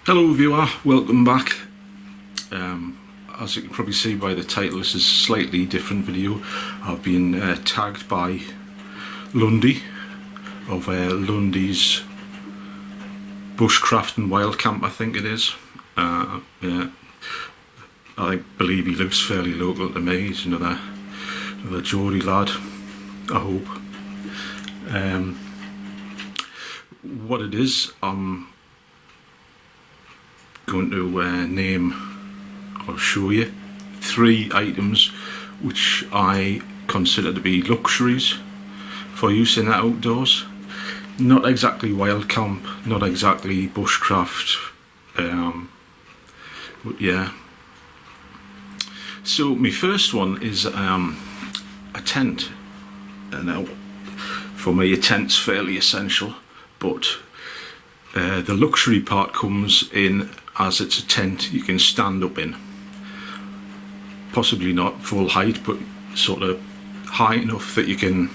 Hello viewer, welcome back. As you can probably see by the title, this is a slightly different video. I've been tagged by Lundy of Lundy's Bushcraft and Wild Camp, I think it is. Yeah, I believe he lives fairly local to me. He's another Geordie lad, I hope. What it is, I'm going to name or show you 3 items which I consider to be luxuries for use in the outdoors. Not exactly wild camp, not exactly bushcraft, but yeah. So my first one is a tent. Now, for me a tent's fairly essential, but the luxury part comes in as it's a tent you can stand up in. Possibly not full height, but sort of high enough that you can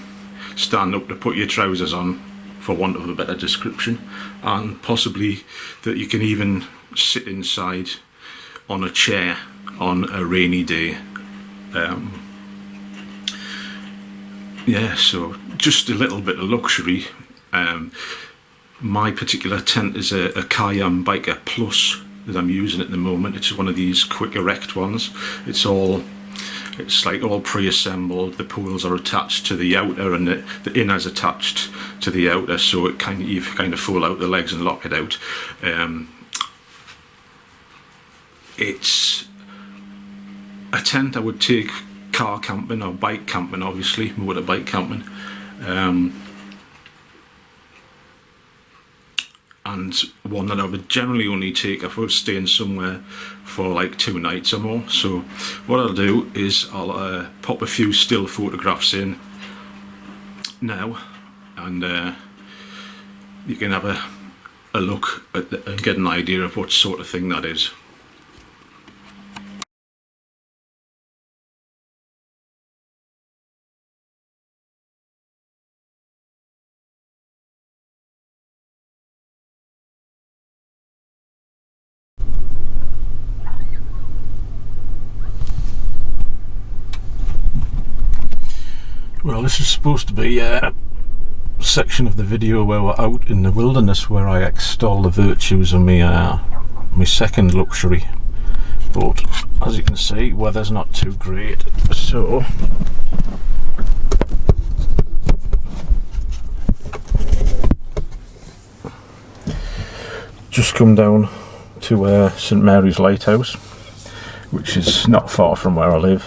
stand up to put your trousers on, for want of a better description, and possibly that you can even sit inside on a chair on a rainy day. Yeah, so just a little bit of luxury. My particular tent is a Kayam Biker Plus that I'm using at the moment. It's one of these quick erect ones. It's like all pre-assembled. The poles are attached to the outer, and the inner's attached to the outer, so you kind of fold out the legs and lock it out. It's a tent I would take car camping or bike camping, obviously motorbike camping, and one that I would generally only take if I was staying somewhere for like 2 nights or more. So what I'll do is I'll pop a few still photographs in now, and you can have a look at and get an idea of what sort of thing that is. Well, this is supposed to be a section of the video where we're out in the wilderness, where I extol the virtues of my second luxury, but as you can see, weather's not too great, so just come down to St Mary's Lighthouse, which is not far from where I live.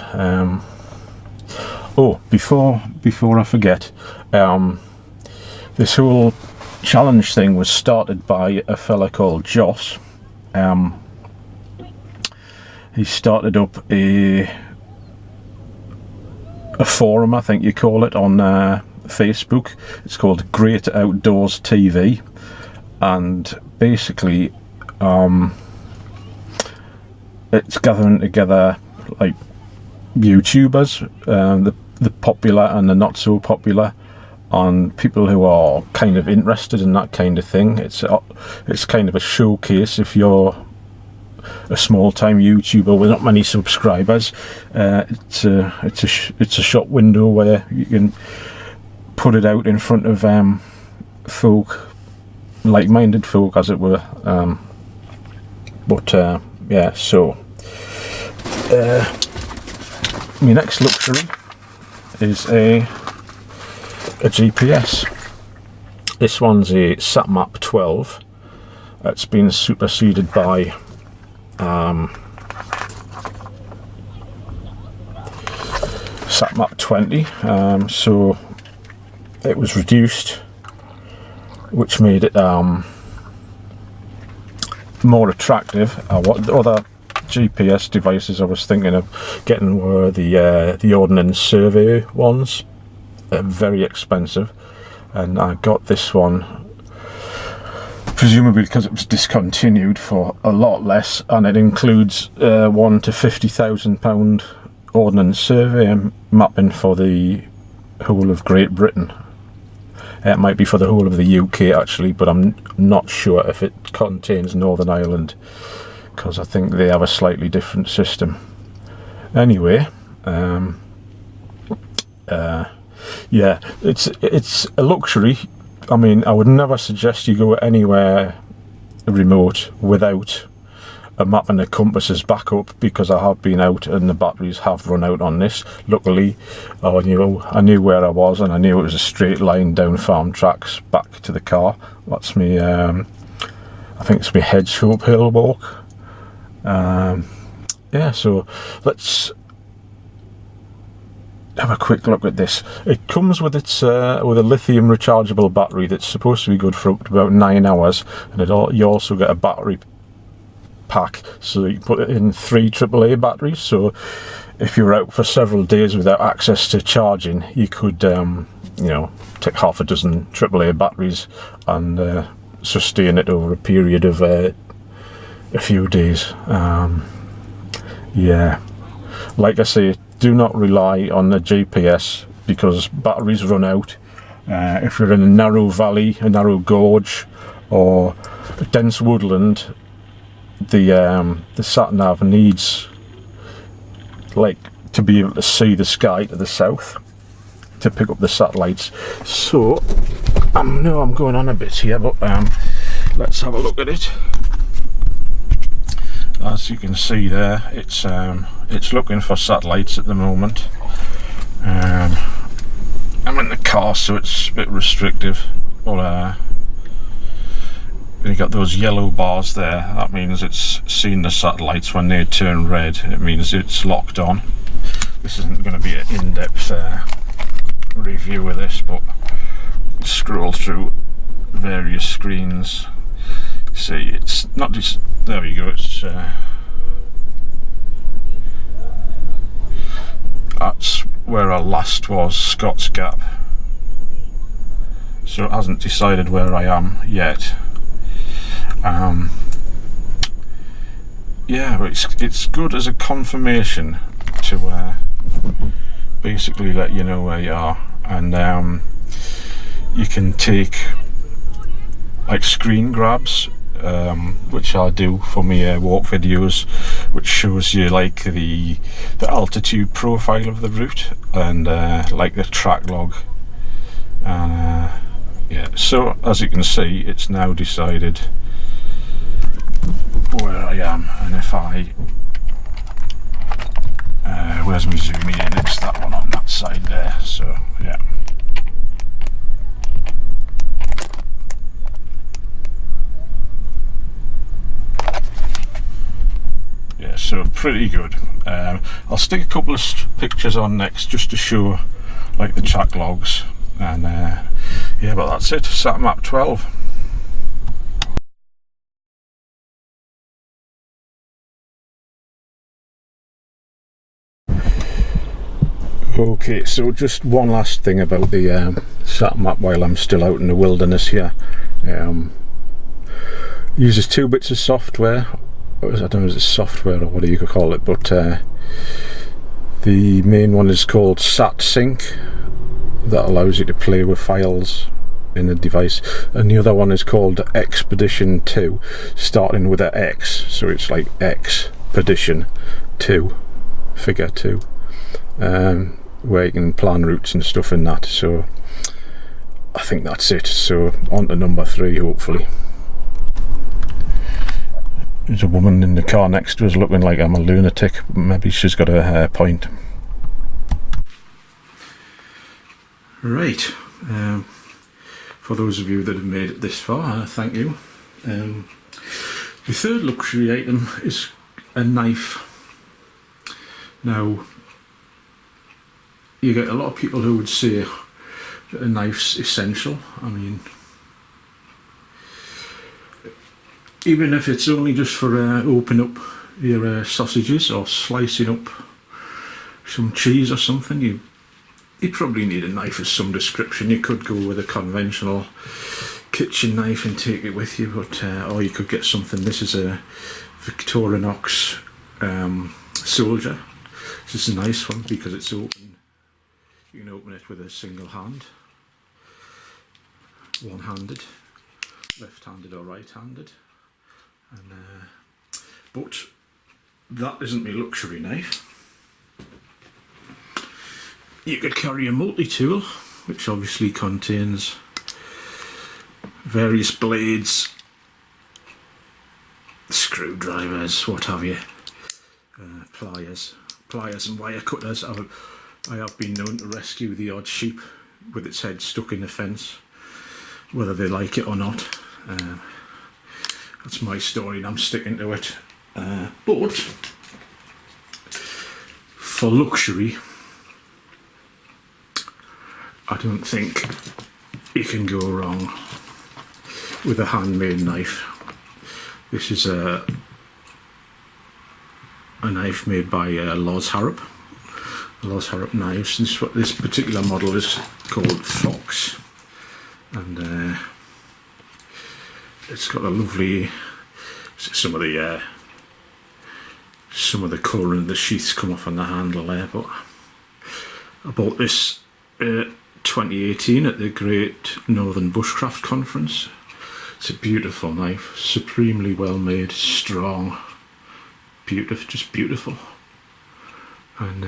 Oh, before I forget, this whole challenge thing was started by a fella called Joss. He started up a forum, I think you call it, on Facebook. It's called Great Outdoors TV, and basically it's gathering together like YouTubers, the popular and the not so popular, and people who are kind of interested in that kind of thing. It's kind of a showcase if you're a small-time YouTuber with not many subscribers. It's a shop window where you can put it out in front of folk, like-minded folk, as it were. Yeah, so my next luxury is a GPS. This one's a SatMap 12. It's been superseded by SatMap 20. So it was reduced, which made it more attractive. What other GPS devices I was thinking of getting were the Ordnance Survey ones. Very expensive, and I got this one presumably because it was discontinued for a lot less, and it includes £1,000 to £50,000 Ordnance Survey mapping for the whole of Great Britain. It might be for the whole of the UK actually, but I'm not sure if it contains Northern Ireland, because I think they have a slightly different system. Anyway, yeah, it's a luxury. I mean, I would never suggest you go anywhere remote without a map and a compass as backup, because I have been out and the batteries have run out on this. Luckily, I knew where I was, and I knew it was a straight line down farm tracks back to the car. That's me. I think it's my Hedgehope Hill walk. Yeah, so let's have a quick look at this. It comes with its with a lithium rechargeable battery that's supposed to be good for up to about 9 hours, and you also get a battery pack, so you put it in 3 AAA batteries. So if you're out for several days without access to charging, you could you know, take half a dozen AAA batteries and sustain it over a period of a few days. Yeah, like I say, do not rely on the GPS, because batteries run out. If you're in a narrow valley, a narrow gorge, or a dense woodland, the sat nav needs like to be able to see the sky to the south to pick up the satellites. So I know I'm going on a bit here, but let's have a look at it. As you can see there, it's looking for satellites at the moment. I'm in the car, so it's a bit restrictive, but you got those yellow bars there. That means it's seen the satellites. When they turn red, it means it's locked on. This isn't going to be an in-depth review of this, but scroll through various screens. See, it's not just, there we go, it's that's where our last was, Scott's Gap, so it hasn't decided where I am yet. Yeah, but it's good as a confirmation to basically let you know where you are, and you can take like screen grabs, which I do for my walk videos, which shows you like the altitude profile of the route and like the track log. And yeah, so as you can see, it's now decided where I am, and if I where's my zoom in? It's that one on that side there. So yeah. Yeah, so pretty good. I'll stick a couple of pictures on next just to show like the track logs, and yeah, but that's it. Sat map 12. Okay, so just one last thing about the sat map while I'm still out in the wilderness here. Uses 2 bits of software. I don't know if it's software or what you could call it, but the main one is called SatSync, that allows you to play with files in the device, and the other one is called Expedition 2, starting with an X, so it's like Expedition 2, figure 2, where you can plan routes and stuff in that. So I think that's it, so on to number 3 hopefully. There's a woman in the car next to us looking like I'm a lunatic. Maybe she's got a point. Right, for those of you that have made it this far, thank you. The third luxury item is a knife. Now, you get a lot of people who would say that a knife's essential. I mean, even if it's only just for opening up your sausages or slicing up some cheese or something, you probably need a knife of some description. You could go with a conventional kitchen knife and take it with you, but or you could get something. This is a Victorinox Soldier. This is a nice one because it's open. You can open it with a single hand. one-handed, left-handed or right-handed, and but that isn't my luxury knife. You could carry a multi-tool, which obviously contains various blades, screwdrivers, what have you, pliers and wire cutters. I have been known to rescue the odd sheep with its head stuck in the fence, whether they like it or not. That's my story and I'm sticking to it. But for luxury, I don't think you can go wrong with a handmade knife. This is a knife made by Loz Harrop knives. This particular model is called Fox, and it's got a lovely, some of the colour and the sheaths come off on the handle there. But I bought this 2018 at the Great Northern Bushcraft Conference. It's a beautiful knife, supremely well made, strong, beautiful, just beautiful. And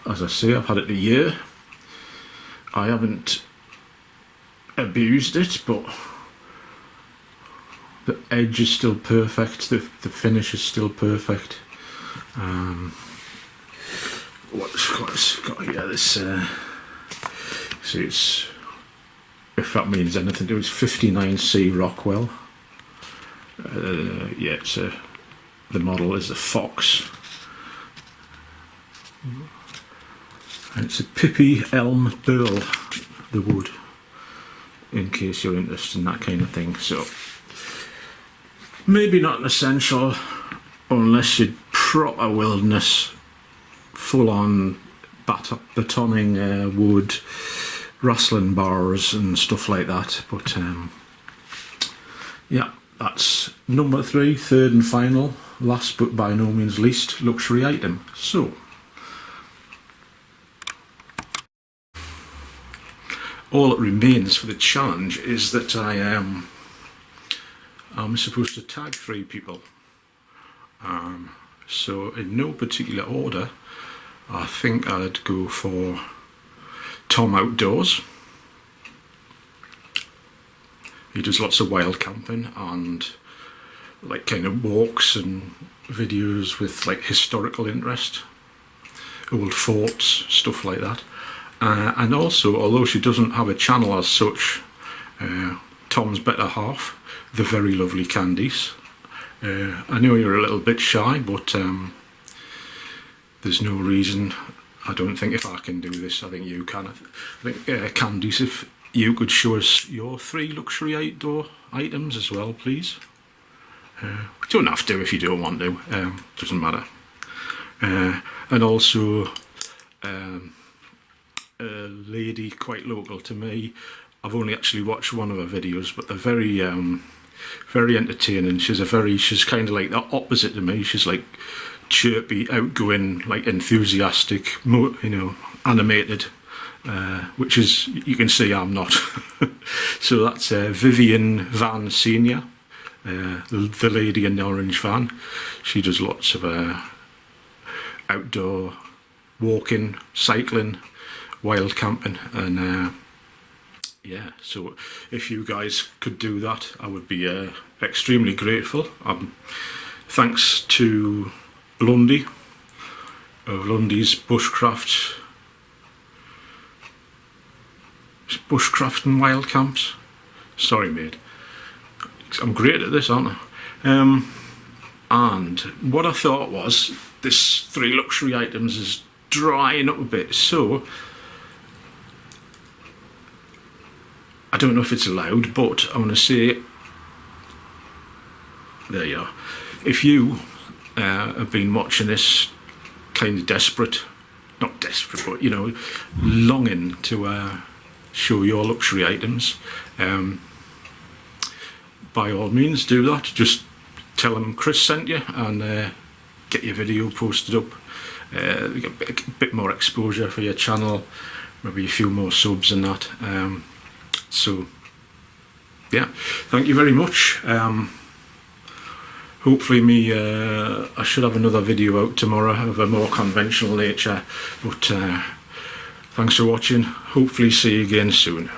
as I say, I've had it a year. I haven't abused it, but the edge is still perfect, the finish is still perfect. What's got here? This see, it's, if that means anything, it was 59C Rockwell. Yeah, it's the model is the Fox. And it's a Pippi Elm Burl, the wood, in case you're interested in that kind of thing. So maybe not an essential unless you're proper wilderness, full on batoning wood, wrestling bars and stuff like that. But yeah, that's number 3, third and final, last but by no means least, luxury item. So all that remains for the challenge is that I'm supposed to tag 3 people. So in no particular order, I think I'd go for Tom Outdoors. He does lots of wild camping and like kind of walks and videos with like historical interest, old forts, stuff like that. And also, although she doesn't have a channel as such, Tom's better half, the very lovely Candice. I know you're a little bit shy, but there's no reason. I don't think if I can do this, I think you can. I think Candice, if you could show us your 3 luxury outdoor items as well, please. You don't have to if you don't want to. Doesn't matter. And also, a lady quite local to me. I've only actually watched one of her videos, but they're very entertaining. She's kind of like the opposite to me. She's like chirpy, outgoing, like enthusiastic, you know, animated, which is, you can see I'm not. So that's Vivian Van Senior, the lady in the orange van. She does lots of outdoor walking, cycling, wild camping, and yeah, so if you guys could do that, I would be extremely grateful. Thanks to Lundy of Lundy's Bushcraft and Wild Camps. Sorry mate, I'm great at this, aren't I? And what I thought was, this 3 luxury items is drying up a bit, so I don't know if it's allowed, but I want to say, there you are. If you have been watching this kind of desperate, not desperate, but you know, longing to show your luxury items, by all means do that. Just tell them Chris sent you and get your video posted up. Get a bit more exposure for your channel, maybe a few more subs and that. So yeah, thank you very much. Hopefully I should have another video out tomorrow of a more conventional nature, but thanks for watching. Hopefully see you again soon.